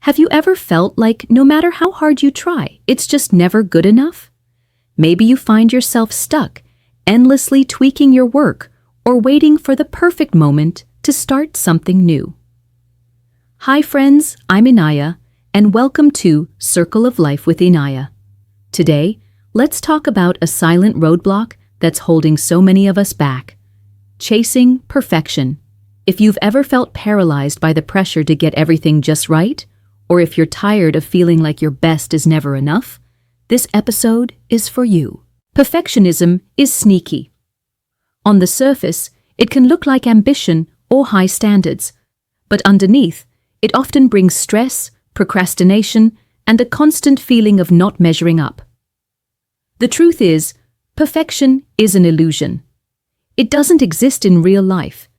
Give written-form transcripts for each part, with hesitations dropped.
Have you ever felt like no matter how hard you try, it's just never good enough? Maybe you find yourself stuck, endlessly tweaking your work or waiting for the perfect moment to start something new. Hi friends, I'm Inaya, and welcome to Circle of Life with Inaya. Today, let's talk about a silent roadblock that's holding so many of us back: chasing perfection. If you've ever felt paralyzed by the pressure to get everything just right, or if you're tired of feeling like your best is never enough, this episode is for you. Perfectionism is sneaky. On the surface, it can look like ambition or high standards, but underneath, it often brings stress, procrastination, and a constant feeling of not measuring up. The truth is, perfection is an illusion. It doesn't exist in real life,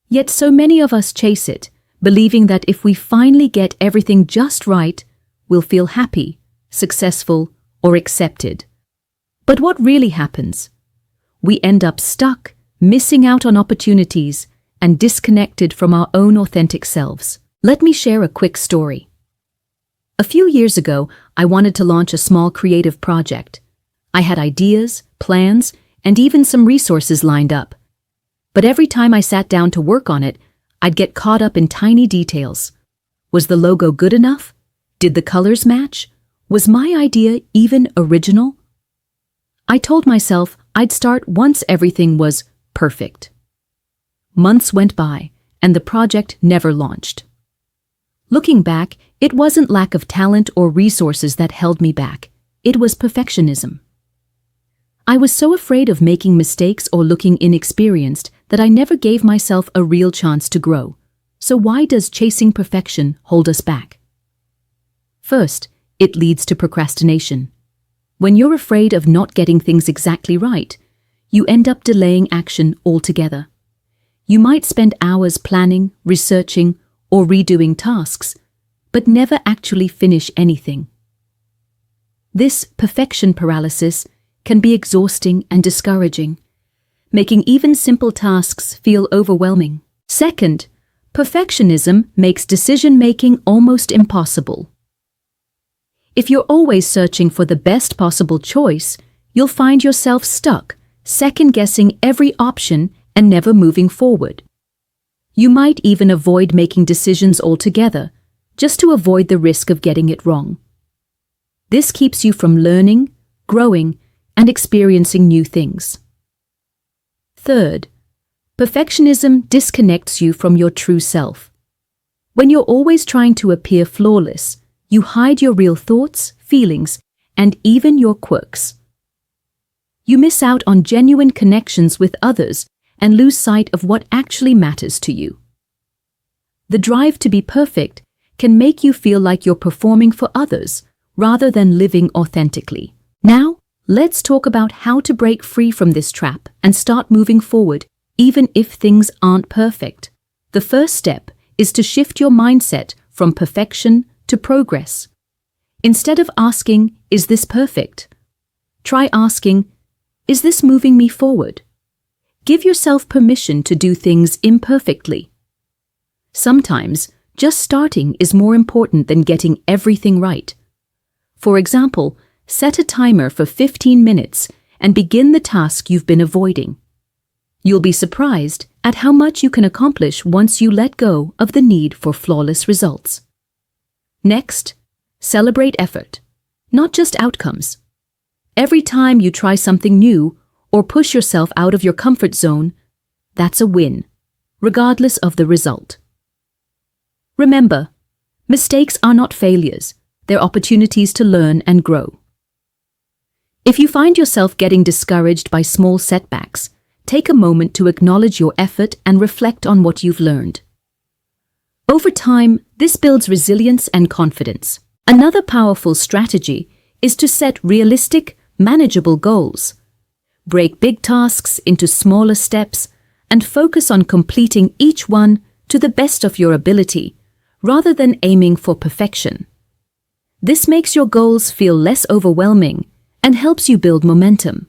yet so many of us chase it, believing that if we finally get everything just right, we'll feel happy, successful, or accepted. But what really happens? We end up stuck, missing out on opportunities, and disconnected from our own authentic selves. Let me share a quick story. A few years ago, I wanted to launch a small creative project. I had ideas, plans, and even some resources lined up. But every time I sat down to work on it, I'd get caught up in tiny details. Was the logo good enough? Did the colors match? Was my idea even original? I told myself I'd start once everything was perfect. Months went by, and the project never launched. Looking back, it wasn't lack of talent or resources that held me back. It was perfectionism. I was so afraid of making mistakes or looking inexperienced that I never gave myself a real chance to grow. So why does chasing perfection hold us back? First, it leads to procrastination. When you're afraid of not getting things exactly right, you end up delaying action altogether. You might spend hours planning, researching, or redoing tasks, but never actually finish anything. This perfection paralysis can be exhausting and discouraging, making even simple tasks feel overwhelming. Second, perfectionism makes decision-making almost impossible. If you're always searching for the best possible choice, you'll find yourself stuck, second-guessing every option and never moving forward. You might even avoid making decisions altogether, just to avoid the risk of getting it wrong. This keeps you from learning, growing, and experiencing new things. Third, perfectionism disconnects you from your true self. When you're always trying to appear flawless, you hide your real thoughts, feelings, and even your quirks. You miss out on genuine connections with others and lose sight of what actually matters to you. The drive to be perfect can make you feel like you're performing for others rather than living authentically. Now, let's talk about how to break free from this trap and start moving forward, even if things aren't perfect. The first step is to shift your mindset from perfection to progress. Instead of asking, "Is this perfect?" try asking, "Is this moving me forward?" Give yourself permission to do things imperfectly. Sometimes, just starting is more important than getting everything right. For example, set a timer for 15 minutes and begin the task you've been avoiding. You'll be surprised at how much you can accomplish once you let go of the need for flawless results. Next, celebrate effort, not just outcomes. Every time you try something new or push yourself out of your comfort zone, that's a win, regardless of the result. Remember, mistakes are not failures, they're opportunities to learn and grow. If you find yourself getting discouraged by small setbacks, take a moment to acknowledge your effort and reflect on what you've learned. Over time, this builds resilience and confidence. Another powerful strategy is to set realistic, manageable goals. Break big tasks into smaller steps and focus on completing each one to the best of your ability, rather than aiming for perfection. This makes your goals feel less overwhelming and helps you build momentum.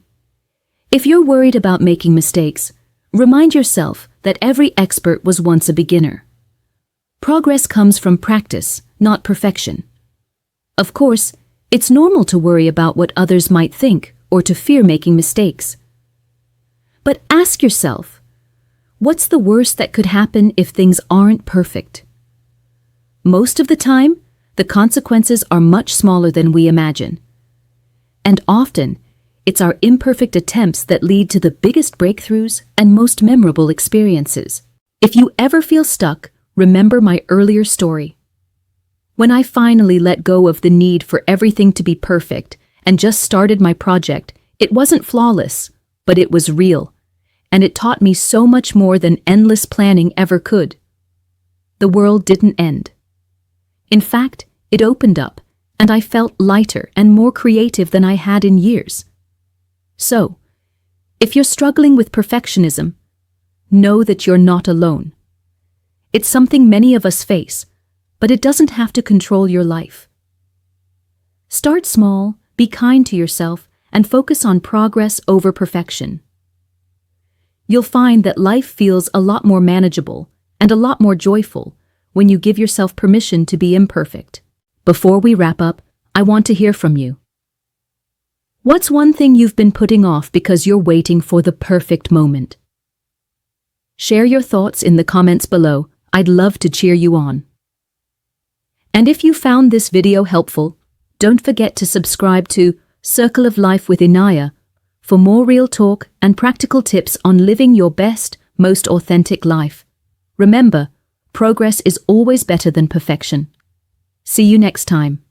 If you're worried about making mistakes, remind yourself that every expert was once a beginner. Progress comes from practice, not perfection. Of course, it's normal to worry about what others might think or to fear making mistakes. But ask yourself, what's the worst that could happen if things aren't perfect? Most of the time, the consequences are much smaller than we imagine. And often, it's our imperfect attempts that lead to the biggest breakthroughs and most memorable experiences. If you ever feel stuck, remember my earlier story. When I finally let go of the need for everything to be perfect and just started my project, it wasn't flawless, but it was real, and it taught me so much more than endless planning ever could. The world didn't end. In fact, it opened up, and I felt lighter and more creative than I had in years. So, if you're struggling with perfectionism, know that you're not alone. It's something many of us face, but it doesn't have to control your life. Start small, be kind to yourself, and focus on progress over perfection. You'll find that life feels a lot more manageable and a lot more joyful when you give yourself permission to be imperfect. Before we wrap up, I want to hear from you. What's one thing you've been putting off because you're waiting for the perfect moment? Share your thoughts in the comments below. I'd love to cheer you on. And if you found this video helpful, don't forget to subscribe to Circle of Life with Inaya for more real talk and practical tips on living your best, most authentic life. Remember, progress is always better than perfection. See you next time.